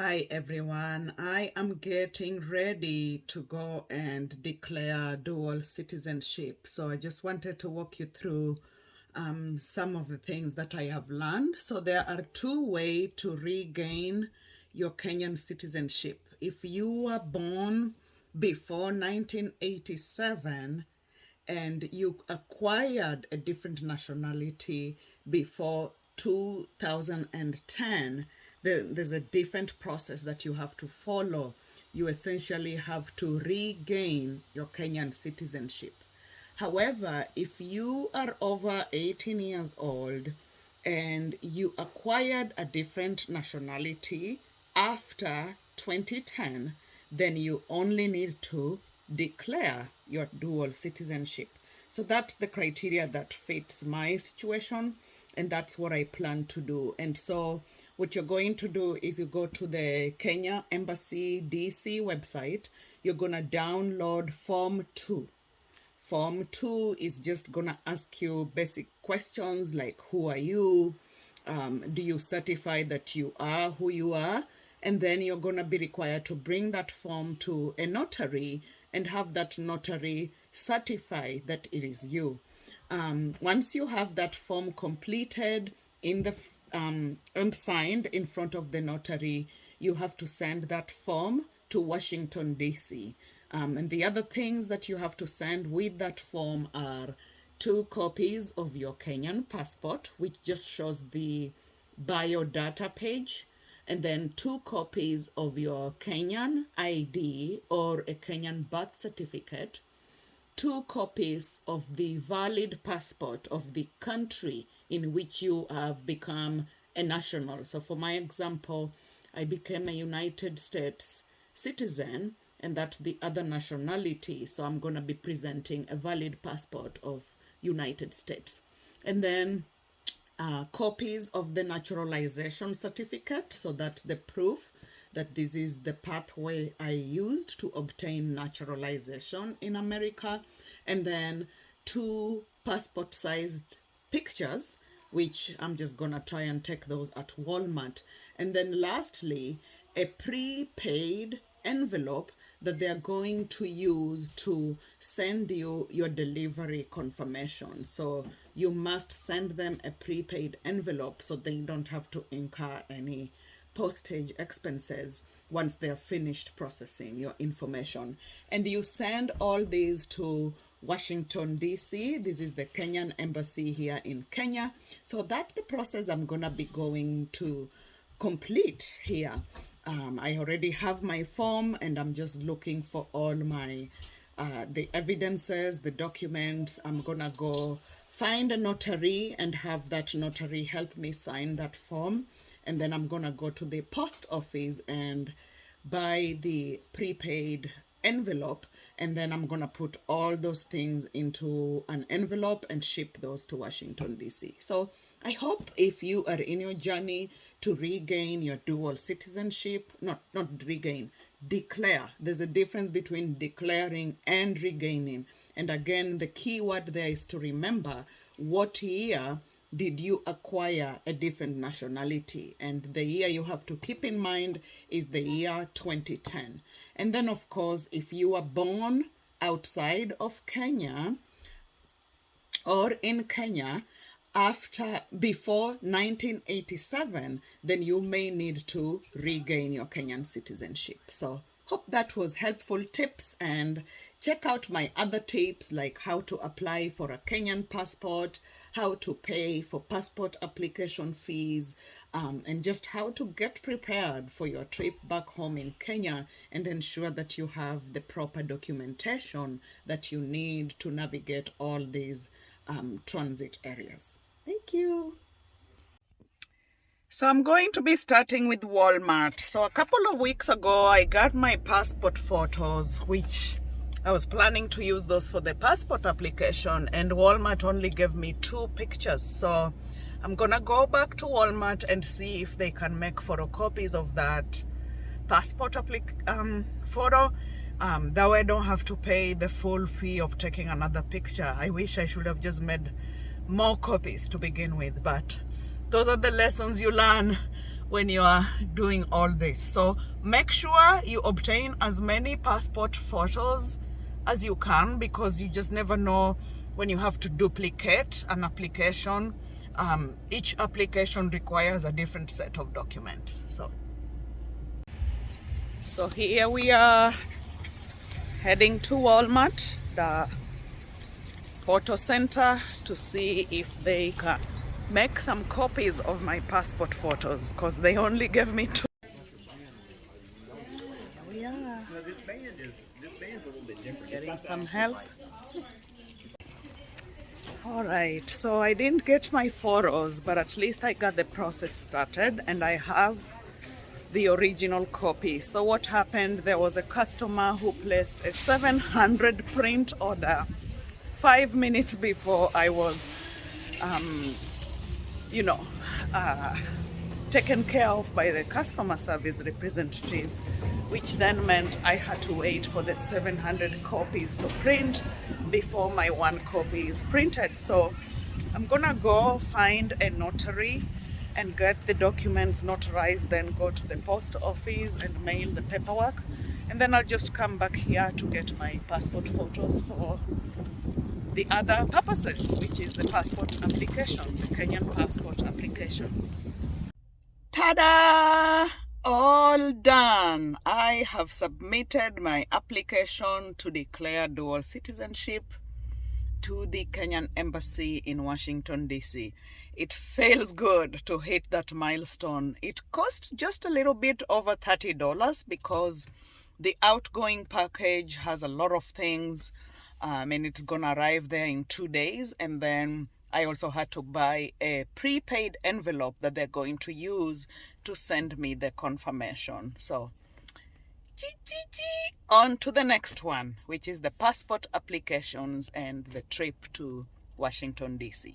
Hi everyone, I am getting ready to go and declare dual citizenship. So I just wanted to walk you through some of the things that I have learned. So there are two ways to regain your Kenyan citizenship. If you were born before 1987, and you acquired a different nationality before 2010, there's a different process that you have to follow. You essentially have to regain your Kenyan citizenship. However, if you are over 18 years old and you acquired a different nationality after 2010, then you only need to declare your dual citizenship. So that's the criteria that fits my situation, and that's what I plan to do. And so what you're going to do is you go to the Kenya Embassy DC website. You're going to download Form 2. Form 2 is just gonna ask you basic questions like who are you? Do you certify that you are who you are? And then you're gonna be required to bring that form to a notary and have that notary certify that it is you. Once you have that form completed in the and signed in front of the notary, you have to send that form to Washington, D.C. And the other things that you have to send with that form are 2 copies of your Kenyan passport, which just shows the biodata page, and then 2 copies of your Kenyan ID or a Kenyan birth certificate, 2 copies of the valid passport of the country in which you have become a national. So for my example, I became a United States citizen, and that's the other nationality. So I'm going to be presenting a valid passport of United States. And then copies of the naturalization certificate. So that's the proof that this is the pathway I used to obtain naturalization in America. And then 2 passport-sized pictures, which I'm just gonna try and take those at Walmart. And then lastly, a prepaid envelope that they're going to use to send you your delivery confirmation. So you must send them a prepaid envelope so they don't have to incur any postage expenses once they're finished processing your information. And you send all these to Washington, D.C. This is the Kenyan embassy here in Kenya. So that's the process I'm gonna be going to complete here. I already have my form, and I'm just looking for all my the evidences, the documents. I'm gonna go find a notary and have that notary help me sign that form, and then I'm gonna go to the post office and buy the prepaid envelope, and then I'm gonna put all those things into an envelope and ship those to Washington, D.C. So I hope if you are in your journey to regain your dual citizenship, not regain, declare. There's a difference between declaring and regaining. And again, the key word there is to remember what year did you acquire a different nationality, and the year you have to keep in mind is the year 2010. And then of course, if you were born outside of Kenya or in Kenya before 1987, then you may need to regain your Kenyan citizenship. So hope that was helpful tips, and check out my other tips like how to apply for a Kenyan passport, how to pay for passport application fees, and just how to get prepared for your trip back home in Kenya and ensure that you have the proper documentation that you need to navigate all these transit areas. Thank you. So I'm going to be starting with Walmart. So a couple of weeks ago, I got my passport photos, which I was planning to use those for the passport application, and Walmart only gave me 2 pictures. So I'm gonna go back to Walmart and see if they can make photocopies of that passport photo. That way I don't have to pay the full fee of taking another picture. I wish I should have just made more copies to begin with, but those are the lessons you learn when you are doing all this. So make sure you obtain as many passport photos as you can, because you just never know when you have to duplicate an application. Each application requires a different set of documents. So here we are heading to Walmart, the photo center, to see if they can make some copies of my passport photos, because they only gave me 2. Here we are. No, this band's a little bit different. Getting some help. All right, so I didn't get my photos, but at least I got the process started, and I have the original copy. So what happened, there was a customer who placed a 700 print order 5 minutes before I was taken care of by the customer service representative, which then meant I had to wait for the 700 copies to print before my 1 copy is printed. So I'm gonna go find a notary and get the documents notarized, then go to the post office and mail the paperwork, and then I'll just come back here to get my passport photos for the other purposes, which is the passport application, the Kenyan passport application. Ta-da! All done. I have submitted my application to declare dual citizenship to the Kenyan Embassy in Washington, D.C. It feels good to hit that milestone. It cost just a little bit over $30 because the outgoing package has a lot of things, and it's gonna arrive there in 2 days. And then I also had to buy a prepaid envelope that they're going to use to send me the confirmation. So on to the next one, which is the passport applications and the trip to Washington, D.C.